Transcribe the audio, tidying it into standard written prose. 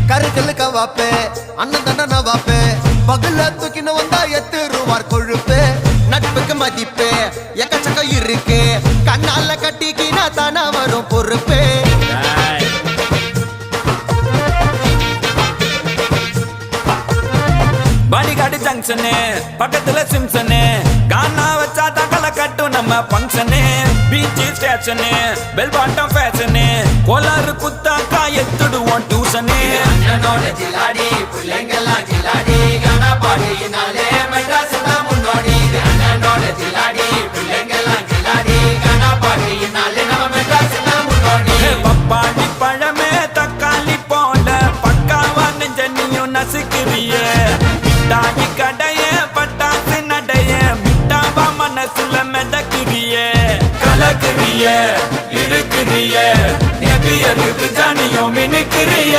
கருக்கல் கவாப்பே அண்ணன் தண்டன வாப்பே பகல தூக்கின வந்தா எத்து ரூபார் கொழுப்பு நட்புக்கு மதிப்பு எக்கச்சக்கம் இருக்கு கண்ணால கட்டிக்கினா தானா வரும் பொறுப்பு பாடிகாடி ஜங்ஷனு பக்கத்துல சிம்சனு கானா வச்சா தகல கட்டும் நம்ம பங்கனு beach station bell bottom fashion கோலாறு குத்தாக்கா எத்துடுவோம் டியூஷனு அண்ணனோட ஜிலாடி பிள்ளைங்கெல்லாம் ஜிலாடி கானா பாடினாலே மெட்ராஸ் தான் முன்னோடி அண்ணனோட ஜிலாடி பிள்ளைங்கெல்லாம் ஜிலாடி கானா பாடினாலே நம்ம மெட்ராஸ் தான் முன்னோடி பப்பாளி பழமே தக்காளி போல பக்காவா நெஞ்சனியும் நசுக்குறியே தாகி கடைய பட்டாசு நடைய மிட்டாவா மனசுல மெதக்குறிய கலக்குறிய இருக்குறிய நெபியருக்கு ஜானியும் மினுக்குறிய